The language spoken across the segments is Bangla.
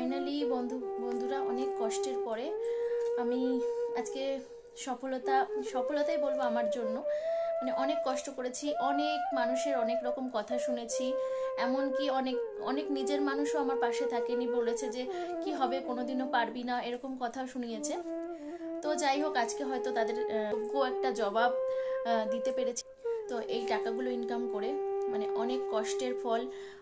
ফাইনালি বন্ধুরা অনেক কষ্টের পরে আমি আজকে সফলতাই বলবো আমার জন্য। মানে অনেক কষ্ট করেছি, অনেক মানুষের অনেক রকম কথা শুনেছি, এমনকি অনেক অনেক নিজের মানুষও আমার পাশে থাকেনি, বলেছে যে কি হবে, কোনোদিনও পারবি না, এরকম কথাও শুনিয়েছে। তো যাই হোক, আজকে হয়তো তাদের যোগ্য একটা জবাব দিতে পেরেছি। তো এই টাকাগুলো ইনকাম করে মানে অনেক কষ্টের ফল।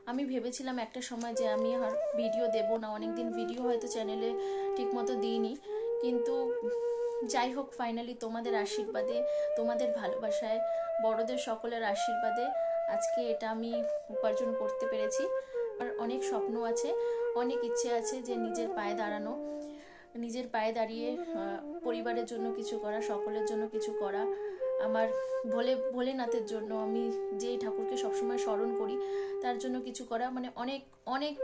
আমি ভেবেছিলাম একটা সময় যে আমি আর ভিডিও দেব না, অনেকদিন ভিডিও হয়তো চ্যানেলে ঠিকমতো দিইনি, কিন্তু যাই হোক ফাইনালি তোমাদের আশীর্বাদে, তোমাদের ভালোবাসায়, বড়দের সকলের আশীর্বাদে আজকে এটা আমি উপার্জন করতে পেরেছি। আর অনেক স্বপ্ন আছে, অনেক ইচ্ছে আছে যে নিজের পায়ে দাঁড়ানো, নিজের পায়ে দাঁড়িয়ে পরিবারের জন্য কিছু করা, সকলের জন্য কিছু করা। আমার ভোলেনাথের জন্য, আমি যেই ঠাকুরকে সবসময় স্মরণ করি তার জন্য কিছু করা, মানে অনেক অনেক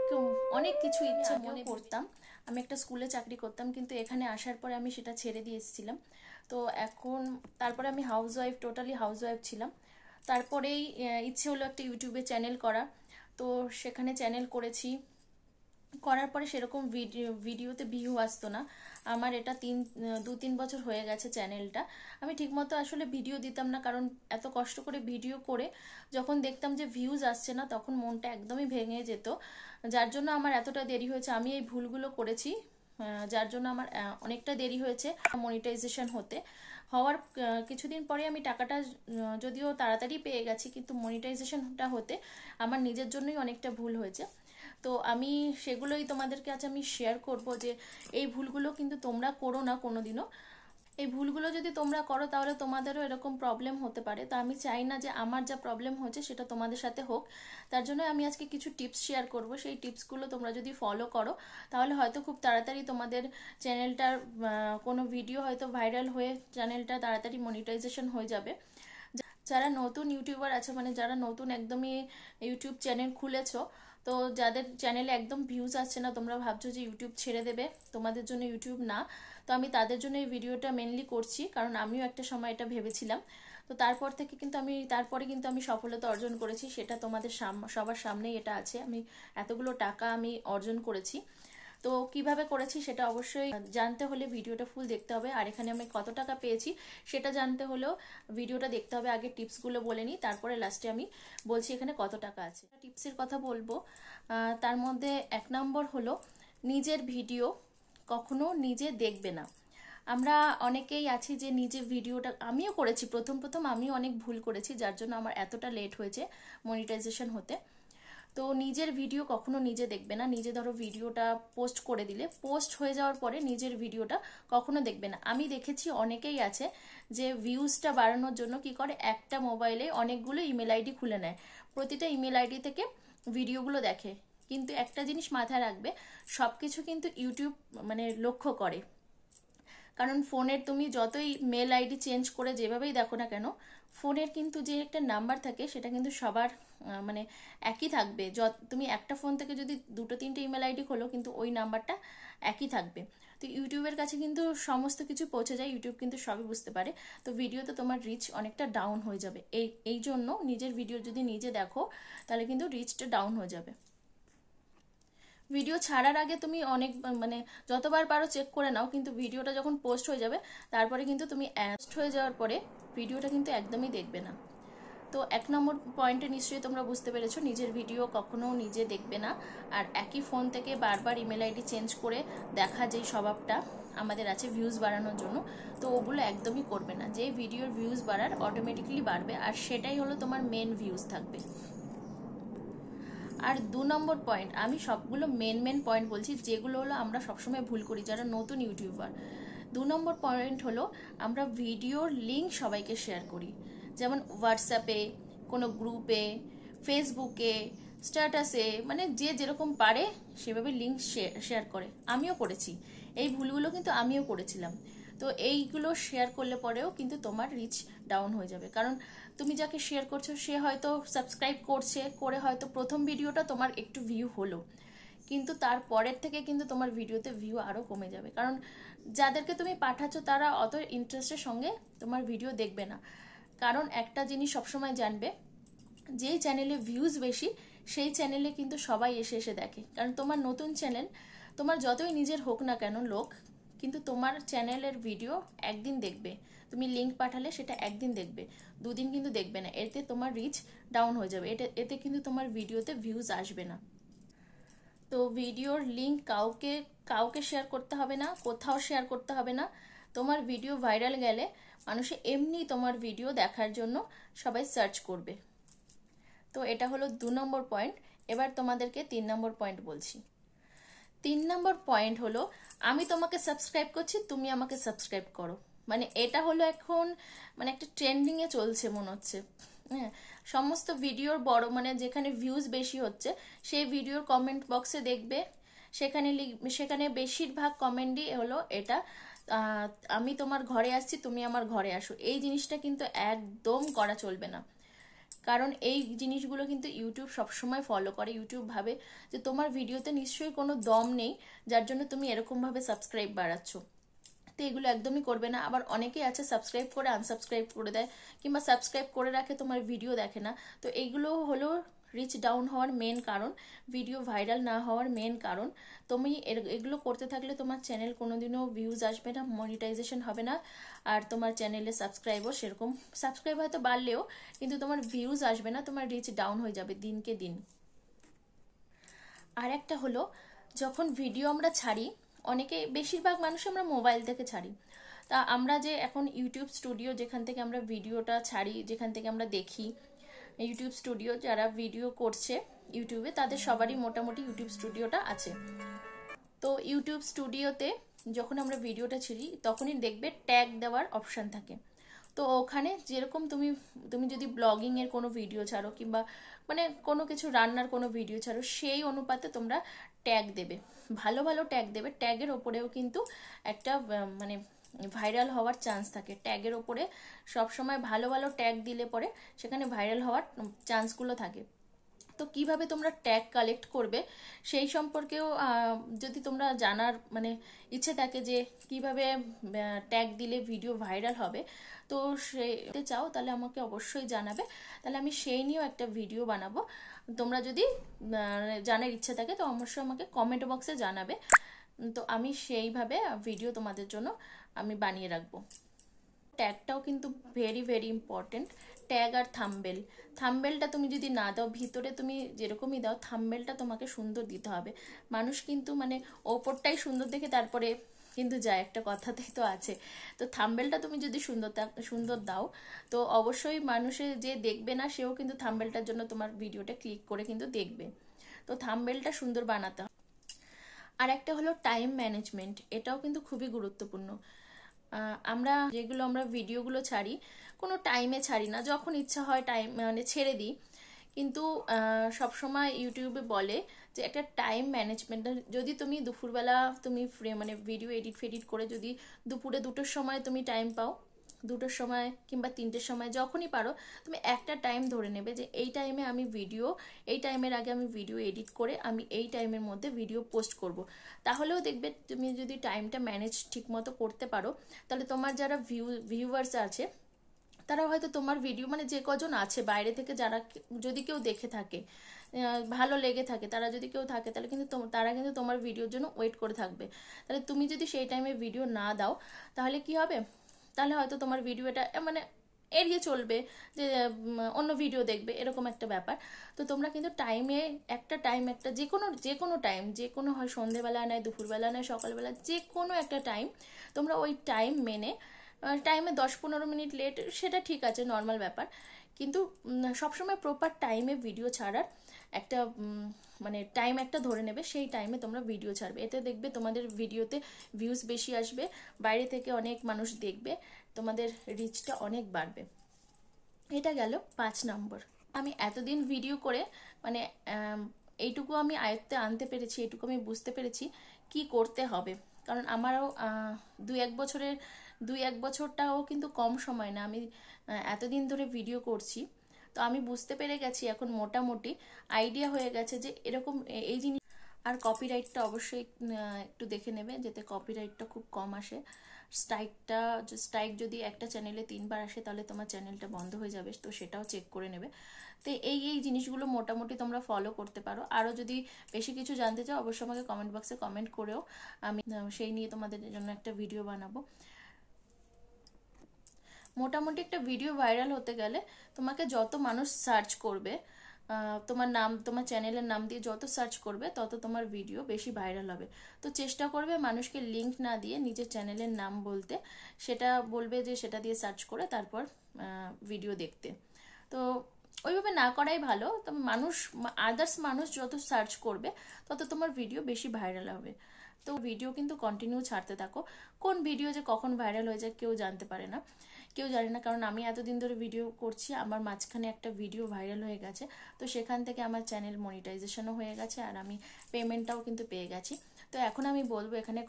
অনেক কিছু ইচ্ছা মনে করতাম। আমি একটা স্কুলে চাকরি করতাম, কিন্তু এখানে আসার পরে আমি সেটা ছেড়ে দিয়ে এসেছিলাম। তো এখন তারপরে আমি টোটালি হাউস ওয়াইফ ছিলাম। তারপরেই ইচ্ছে হলো একটা ইউটিউবে চ্যানেল করা। তো সেখানে চ্যানেল করার পরে সেরকম ভিডিওতে ভিউ আসতো না। আমার এটা 2-3 বছর হয়ে গেছে চ্যানেলটা। আমি ঠিকমতো আসলে ভিডিও দিতাম না, কারণ এত কষ্ট করে ভিডিও করে যখন দেখতাম যে ভিউজ আসছে না, তখন মনটা একদমই ভেঙে যেত। যার জন্য আমার এতটা দেরি হয়েছে, আমি এই ভুলগুলো করেছি, যার জন্য আমার অনেকটা দেরি হয়েছে মনিটাইজেশন হওয়ার কিছুদিন পরে আমি টাকাটা যদিও তাড়াতাড়ি পেয়ে গেছি, কিন্তু মনিটাইজেশনটা হতে আমার নিজের জন্যই অনেকটা ভুল হয়েছে। তো আমি সেগুলোই তোমাদেরকে আজ আমি শেয়ার করব যে এই ভুলগুলো কিন্তু তোমরা করো না কোনোদিনও। এই ভুলগুলো যদি তোমরা করো তাহলে তোমাদেরও এরকম প্রবলেম হতে পারে। তো আমি চাই না যে আমার যা প্রবলেম হয়েছে সেটা তোমাদের সাথে হোক। তার জন্য আমি আজকে কিছু টিপস শেয়ার করব। সেই টিপসগুলো তোমরা যদি ফলো করো তাহলে হয়তো খুব তাড়াতাড়ি তোমাদের চ্যানেলটার কোনো ভিডিও হয়তো ভাইরাল হয়ে চ্যানেলটা তাড়াতাড়ি মনিটাইজেশন হয়ে যাবে। যারা নতুন ইউটিউবার আছে, মানে যারা নতুন একদমই ইউটিউব চ্যানেল খুলেছো, তো যাদের চ্যানেলে একদম ভিউজ আসছে না, তোমরা ভাবছো যে ইউটিউব ছেড়ে দেবে, তোমাদের জন্য ইউটিউব না। তো আমি তাদের জন্য এই ভিডিওটা মেনলি করছি, কারণ আমিও একটা সময় এটা ভেবেছিলাম। তো তারপরে কিন্তু আমি সফলতা অর্জন করেছি, সেটা তোমাদের সবার সামনেই এটা আছে। আমি এতগুলো টাকা আমি অর্জন করেছি। তো কিভাবে করেছি সেটা অবশ্যই জানতে হলে ভিডিওটা ফুল দেখতে হবে। আর এখানে আমি কত টাকা পেয়েছি সেটা জানতে হলেও ভিডিওটা দেখতে হবে। আগে টিপসগুলো বলে নিই, তারপরে লাস্টে আমি বলছি এখানে কত টাকা আছে। টিপসের কথা বলবো, তার মধ্যে 1 নম্বর হলো নিজের ভিডিও কখনো নিজে দেখবে না। আমরা অনেকেই আছি যে নিজের ভিডিওটা, আমিও করেছি প্রথম আমিও অনেক ভুল করেছি, যার জন্য আমার এতটা লেট হয়েছে মনিটাইজেশন হতে। তো নিজের ভিডিও কখনো নিজে দেখবে না। নিজে ধরো ভিডিওটা পোস্ট করে দিলে, পোস্ট হয়ে যাওয়ার পরে নিজের ভিডিওটা কখনো দেখবে না। আমি দেখেছি অনেকেই আছে যে ভিউজটা বাড়ানোর জন্য কি করে, একটা মোবাইলে অনেকগুলো ইমেল আইডি খুলে নেয়, প্রতিটা ইমেল আইডি থেকে ভিডিওগুলো দেখে। কিন্তু একটা জিনিস মাথায় রাখবে, সবকিছু কিন্তু ইউটিউব মানে লক্ষ্য করে। কারণ ফোনের তুমি যতই মেল আইডি চেঞ্জ করে যেভাবেই দেখো না কেন, ফোনের কিন্তু যে একটা নাম্বার থাকে সেটা কিন্তু সবার মানে একই থাকবে। তুমি একটা ফোন থেকে যদি 2-3টে ইমেল আইডি খোলো, কিন্তু ওই নাম্বারটা একই থাকবে। তো ইউটিউবের কাছে কিন্তু সমস্ত কিছু পৌঁছে যায়, ইউটিউব কিন্তু সবই বুঝতে পারে। তো ভিডিওতে তোমার রিচ অনেকটা ডাউন হয়ে যাবে। এই জন্য নিজের ভিডিও যদি নিজে দেখো তাহলে কিন্তু রিচটা ডাউন হয়ে যাবে। ভিডিও ছাড়ার আগে তুমি অনেক মানে যতবার পারো চেক করে নাও, কিন্তু ভিডিওটা যখন পোস্ট হয়ে যাবে তারপরে কিন্তু তুমি পোস্ট হয়ে যাওয়ার পরে ভিডিওটা কিন্তু একদমই দেখবে না। তো 1 নম্বর পয়েন্টে নিশ্চয়ই তোমরা বুঝতে পেরেছো, নিজের ভিডিও কখনো নিজে দেখবে না। আর একই ফোন থেকে বারবার ইমেল আইডি চেঞ্জ করে দেখা যেই স্বভাবটা আমাদের আছে ভিউজ বাড়ানোর জন্য, তো ওগুলো একদমই করবে না। যে ভিডিওর ভিউজ বাড়ার অটোমেটিক্যালি বাড়বে, আর সেটাই হলো তোমার মেন ভিউজ থাকবে। আর 2 নম্বর পয়েন্ট, আমি সবগুলো মেন পয়েন্ট বলছি যেগুলো হলো আমরা সবসময় ভুল করি যারা নতুন ইউটিউবার। 2 নম্বর পয়েন্ট হলো আমরা ভিডিওর লিঙ্ক সবাইকে শেয়ার করি, যেমন হোয়াটসঅ্যাপে, কোনো গ্রুপে, ফেসবুকে, স্ট্যাটাসে, মানে যে যেরকম পারে সেভাবে লিঙ্ক শেয়ার করে। আমিও করেছি এই ভুলগুলো, কিন্তু আমিও করেছিলাম। তো এইগুলো শেয়ার করলে পরেও কিন্তু তোমার রিচ ডাউন হয়ে যাবে, কারণ তুমি যাকে শেয়ার করছো সে হয়তো সাবস্ক্রাইব করে হয়তো প্রথম ভিডিওটা তোমার একটু ভিউ হলো, কিন্তু তারপরের থেকে কিন্তু তোমার ভিডিওতে ভিউ আরও কমে যাবে, কারণ যাদেরকে তুমি পাঠাচ্ছ তারা অত ইন্টারেস্টের সঙ্গে তোমার ভিডিও দেখবে না। কারণ একটা জিনিস সবসময় জানবে, যেই চ্যানেলে ভিউজ বেশি সেই চ্যানেলে কিন্তু সবাই এসে দেখে। কারণ তোমার নতুন চ্যানেল, তোমার যতই নিজের হোক না কেন লোক, কিন্তু তোমার চ্যানেলের ভিডিও একদিন দেখবে, তুমি লিঙ্ক পাঠালে সেটা একদিন দেখবে, দুদিন কিন্তু দেখবে না। এতে তোমার রিচ ডাউন হয়ে যাবে, এতে কিন্তু তোমার ভিডিওতে ভিউজ আসবে না। তো ভিডিওর লিঙ্ক কাউকে কাউকে শেয়ার করতে হবে না, কোথাও শেয়ার করতে হবে না। তোমার ভিডিও ভাইরাল গেলে মানুষে এমনি তোমার ভিডিও দেখার জন্য সবাই সার্চ করবে। তো এটা হলো 2 নম্বর পয়েন্ট। এবার তোমাদেরকে 3 নম্বর পয়েন্ট বলছি। 3 নম্বর পয়েন্ট হলো, আমি তোমাকে সাবস্ক্রাইব করছি, তুমি আমাকে সাবস্ক্রাইব করো। মানে এটা হলো এখন মানে একটা ট্রেন্ডিং এ চলছে মনে হচ্ছে। হ্যাঁ, সমস্ত ভিডিওর বড় মানে যেখানে ভিউজ বেশি হচ্ছে সেই ভিডিওর কমেন্ট বক্সে দেখবে, সেখানে বেশিরভাগ কমেন্টই হলো এটা, আমি তোমার ঘরে আসছি, তুমি আমার ঘরে আসো। এই জিনিসটা কিন্তু একদম করা চলবে না, কারণ এই জিনিসগুলো কিন্তু ইউটিউব সবসময় ফলো করে। ইউটিউব ভাবে যে তোমার ভিডিওতে নিশ্চয়ই কোনো দম নেই, যার জন্য তুমি এরকমভাবে সাবস্ক্রাইব বাড়াচ্ছ। তো এগুলো একদমই করবে না। আবার অনেকেই আছে সাবস্ক্রাইব করে আনসাবস্ক্রাইব করে দেয়, কিংবা সাবস্ক্রাইব করে রাখে তোমার ভিডিও দেখে না। তো এইগুলো হলো রিচ ডাউন হওয়ার মেন কারণ, ভিডিও ভাইরাল না হওয়ার মেন কারণ। তুমি এগুলো করতে থাকলে তোমার চ্যানেল কোনোদিনও ভিউজ আসবে না, মনিটাইজেশন হবে না, আর তোমার চ্যানেলে সাবস্ক্রাইবও সেরকম, সাবস্ক্রাইব হয়তো বাড়লেও কিন্তু তোমার ভিউজ আসবে না, তোমার রিচ ডাউন হয়ে যাবে দিনকে দিন। আর একটা হলো, যখন ভিডিও আমরা ছাড়ি, অনেকে বেশিরভাগ মানুষ আমরা মোবাইল থেকে ছাড়ি। তা আমরা যে এখন ইউটিউব স্টুডিও, যেখান থেকে আমরা ভিডিওটা ছাড়ি, যেখান থেকে আমরা দেখি, ইউটিউব স্টুডিও যারা ভিডিও করছে ইউটিউবে, তাদের সবারই মোটামুটি ইউটিউব স্টুডিওটা আছে। তো ইউটিউব স্টুডিওতে যখন আমরা ভিডিওটা ছিড়ি তখনই দেখবে ট্যাগ দেওয়ার অপশান থাকে। তো ওখানে যেরকম তুমি তুমি যদি ব্লগিং এর কোনো ভিডিও ছাড়ো, কিংবা মানে কোনো কিছু রান্নার কোনো ভিডিও ছাড়ো, সেই অনুপাতে তোমরা ট্যাগ দেবে, ভালো ভালো ট্যাগ দেবে। ট্যাগের ওপরেও কিন্তু একটা মানে ভাইরাল হওয়ার চান্স থাকে। ট্যাগের ওপরে সবসময় ভালো ভালো ট্যাগ দিলে পরে সেখানে ভাইরাল হওয়ার চান্সগুলো থাকে। তো কিভাবে তোমরা ট্যাগ কালেক্ট করবে সেই সম্পর্কেও যদি তোমরা জানার মানে ইচ্ছে থাকে যে কিভাবে ট্যাগ দিলে ভিডিও ভাইরাল হবে, তো সেটা চাও তাহলে আমাকে অবশ্যই জানাবে, তাহলে আমি সেই নিয়েও একটা ভিডিও বানাবো। তোমরা যদি জানার ইচ্ছে থাকে তো অবশ্যই আমাকে কমেন্ট বক্সে জানাবে, তো আমি সেইভাবে ভিডিও তোমাদের জন্য আমি বানিয়ে রাখবো। ট্যাগটাও কিন্তু ভেরি ভেরি ইম্পর্টেন্ট। ট্যাগ আর থাম্বনেল, থাম্বনেলটা তুমি যদি না দাও, ভিতরে তুমি যেরকমই দাও থাম্বনেলটা তোমাকে সুন্দর দিতে হবে। মানুষ কিন্তু মানে ওপরটাই সুন্দর দেখে তারপরে কিন্তু যায়, একটা কথাতেই তো আছে। তো থাম্বনেলটা তুমি যদি সুন্দর দাও, তো অবশ্যই মানুষে যে দেখবে না সেও কিন্তু থাম্বনেলটার জন্য তোমার ভিডিওটা ক্লিক করে কিন্তু দেখবে। তো থাম্বনেলটা সুন্দর বানাতে হবে। আর একটা হলো টাইম ম্যানেজমেন্ট, এটাও কিন্তু খুবই গুরুত্বপূর্ণ। আমরা ভিডিওগুলো ছাড়ি, কোনো টাইমে ছাড়ি না, যখন ইচ্ছা হয় টাইম মানে ছেড়ে দিই। কিন্তু সবসময় ইউটিউবে বলে যে একটা টাইম ম্যানেজমেন্ট, যদি তুমি দুপুরবেলা তুমি মানে ভিডিও এডিট করে যদি দুপুরে 2টোর সময় তুমি টাইম পাও, 2টোর সময় কিংবা 3টের সময় যখনই পারো, তুমি একটা টাইম ধরে নেবে যে এই টাইমে আমি এই টাইমের আগে আমি ভিডিও এডিট করে আমি এই টাইমের মধ্যে ভিডিও পোস্ট করব। তাহলেও দেখবে তুমি যদি টাইমটা ম্যানেজ ঠিক মতো করতে পারো, তাহলে তোমার যারা ভিউয়ার্স আছে তারা হয়তো তোমার ভিডিও মানে যে কজন আছে বাইরে থেকে যারা যদি কেউ দেখে থাকে, ভালো লেগে থাকে, তারা যদি কেউ থাকে, তাহলে কিন্তু তারা কিন্তু তোমার ভিডিওর জন্য ওয়েট করে থাকবে। তাহলে তুমি যদি সেই টাইমে ভিডিও না দাও তাহলে কি হবে, তাহলে হয়তো তোমার ভিডিওটা মানে এড়িয়ে চলবে, যে অন্য ভিডিও দেখবে, এরকম একটা ব্যাপার। তো তোমরা কিন্তু একটা যে কোনো টাইম, যে কোনো হয় সন্ধেবেলা নয়, দুপুরবেলা নয়, সকালবেলা, যে কোনো একটা টাইম তোমরা ওই টাইম মেনে, টাইমে 10-15 মিনিট লেট সেটা ঠিক আছে, নর্মাল ব্যাপার, কিন্তু সবসময় প্রপার টাইমে ভিডিও ছাড়ার একটা মানে টাইম একটা ধরে নেবে, সেই টাইমে তোমরা ভিডিও ছাড়বে। এতে দেখবে তোমাদের ভিডিওতে ভিউজ বেশি আসবে, বাইরে থেকে অনেক মানুষ দেখবে, তোমাদের রিচটা অনেক বাড়বে। এটা গেল 5 নম্বর। আমি এতদিন ভিডিও করে মানে এইটুকু আমি আয়ত্তে আনতে পেরেছি, এইটুকু আমি বুঝতে পেরেছি কি করতে হবে। কারণ আমারও 2-1 বছরটাও কিন্তু কম সময় না, আমি এতদিন ধরে ভিডিও করছি। তো আমি বুঝতে পেরে গেছি এখন, মোটামুটি আইডিয়া হয়ে গেছে যে এরকম এই জিনিস। আর কপিরাইটটা অবশ্যই একটু দেখে নেবে, যাতে কপিরাইটটা খুব কম আসে। স্ট্রাইক যদি একটা চ্যানেলে 3বার আসে তাহলে তোমার চ্যানেলটা বন্ধ হয়ে যাবে, তো সেটাও চেক করে নেবে। তো এই জিনিসগুলো মোটামুটি তোমরা ফলো করতে পারো। আরও যদি বেশি কিছু জানতে চাও অবশ্যই আমাকে কমেন্ট বক্সে কমেন্ট করেও, আমি সেই নিয়ে তোমাদের জন্য একটা ভিডিও বানাবো। মোটামুটি একটা ভিডিও ভাইরাল হতে গেলে তোমাকে যত মানুষ সার্চ করবে, তোমার চ্যানেলের নাম দিয়ে যত সার্চ করবে তত তোমার ভিডিও বেশি ভাইরাল হবে। তো চেষ্টা করবে মানুষকে লিংক না দিয়ে নিজের চ্যানেলের নাম বলতে, সেটা বলবে যে সেটা দিয়ে সার্চ করে তারপর ভিডিও দেখতে। তো ওইভাবে না করাই ভালো। তো আদার্স মানুষ যত সার্চ করবে তত তোমার ভিডিও বেশি ভাইরাল হবে। তো ভিডিও কিন্তু কন্টিনিউ ছাড়তে থাকো। কোন ভিডিও যে কখন ভাইরাল হয়ে যায় কেউ জানতে পারে না, কেউ জানে না। কারণ আমি এতদিন ধরে ভিডিও করছি, আমার মাঝখানে একটা ভিডিও ভাইরাল হয়ে গেছে, তো সেখান থেকে আমার চ্যানেল মনিটাইজেশনও হয়ে গেছে, আর আমি পেমেন্টটাও কিন্তু পেয়ে গেছি। তো এখন আমি বলবো এখানে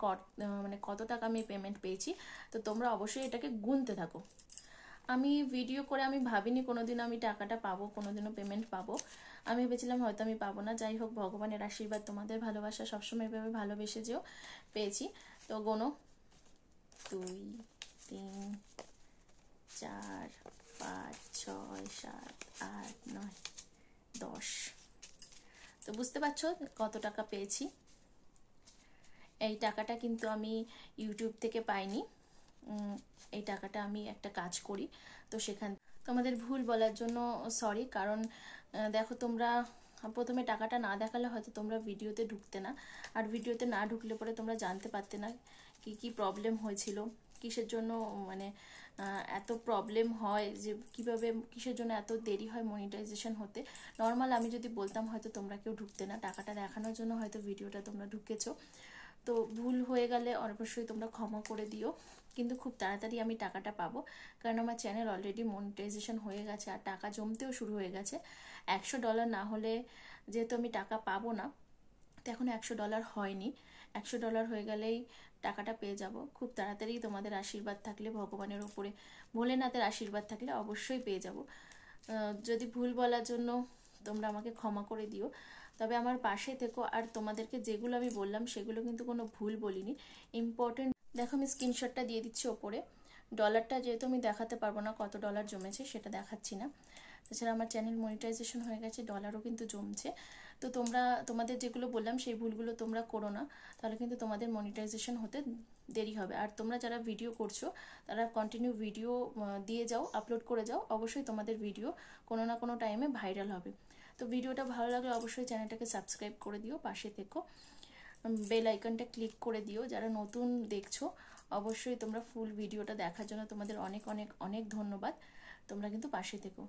মানে কত টাকা আমি পেমেন্ট পেয়েছি। তো তোমরা অবশ্যই এটাকে গুনতে থাকো। আমি ভিডিও করে আমি ভাবিনি কোনোদিনও আমি টাকাটা পাবো, কোনোদিনও পেমেন্ট পাবো। আমি ভেবেছিলাম হয়তো আমি পাবো না। যাই হোক, ভগবানের আশীর্বাদ, তোমাদের ভালোবাসা সবসময় এভাবে ভালোবেসে যেও, পেয়েছি। তো গোনো 2 3 4 5 6 7 8 9 10। তো বুঝতে পারছো কত টাকা পেয়েছি। এই টাকাটা কিন্তু আমি ইউটিউব থেকে পাইনি, এই টাকাটা আমি একটা কাজ করি। তো সেখান তোমাদের ভুল বলার জন্য সরি। কারণ দেখো, তোমরা প্রথমে টাকাটা না দেখালে হয়তো তোমরা ভিডিওতে ঢুকতে না, আর ভিডিওতে না ঢুকলে পরে তোমরা জানতে পারতে না কি কি প্রবলেম হয়েছিল, কিসের জন্য মানে এত প্রবলেম হয়, যে কিভাবে কিসের জন্য এত দেরি হয় মনিটাইজেশন হতে। নর্মাল আমি যদি বলতাম হয়তো তোমরা কেউ ঢুকতে না, টাকাটা দেখানোর জন্য হয়তো ভিডিওটা তোমরা ঢুকেছো। তো ভুল হয়ে গেলে অবশ্যই তোমরা ক্ষমা করে দিও। কিন্তু খুব তাড়াতাড়ি আমি টাকাটা পাবো, কারণ আমার চ্যানেল অলরেডি মনিটাইজেশন হয়ে গেছে আর টাকা জমতেও শুরু হয়ে গেছে। $100 না হলে যেহেতু আমি টাকা পাবো না, তো এখন $100 হয়নি। $100 হয়ে গেলেই টাকাটা পেয়ে যাব খুব তাড়াতাড়ি। তোমাদের আশীর্বাদ থাকলে, ভগবানের ওপরে ভোলেনাথের আশীর্বাদ থাকলে অবশ্যই পেয়ে যাব। যদি ভুল বলার জন্য তোমরা আমাকে ক্ষমা করে দিও, তবে আমার পাশে থেকো। আর তোমাদেরকে যেগুলো আমি বললাম সেগুলো কিন্তু কোনো ভুল বলিনি, ইম্পর্টেন্ট। দেখো আমি স্ক্রিনশটটা দিয়ে দিচ্ছি ওপরে। ডলারটা যেহেতু আমি দেখাতে পারবো না কত ডলার জমেছে, সেটা দেখাচ্ছি না। তাছাড়া আমার চ্যানেল মনিটাইজেশন হয়ে গেছে, ডলারও কিন্তু জমছে। তো তোমাদের যেগুলো বললাম সেই ভুলগুলো তোমরা করো না, তাহলে কিন্তু তোমাদের মনিটাইজেশন হতে দেরি হবে। আর তোমরা যারা ভিডিও করছো তারা কন্টিনিউ ভিডিও দিয়ে যাও, আপলোড করে যাও, অবশ্যই তোমাদের ভিডিও কোনো না কোনো টাইমে ভাইরাল হবে। তো ভিডিওটা ভালো লাগলে অবশ্যই চ্যানেলটাকে সাবস্ক্রাইব করে দিও, পাশে থেকো, বেল আইকনটা ক্লিক করে দিও। যারা নতুন দেখছো অবশ্যই তোমরা ফুল ভিডিওটা দেখার জন্য তোমাদের অনেক অনেক অনেক ধন্যবাদ। তোমরা কিন্তু পাশে থেকো।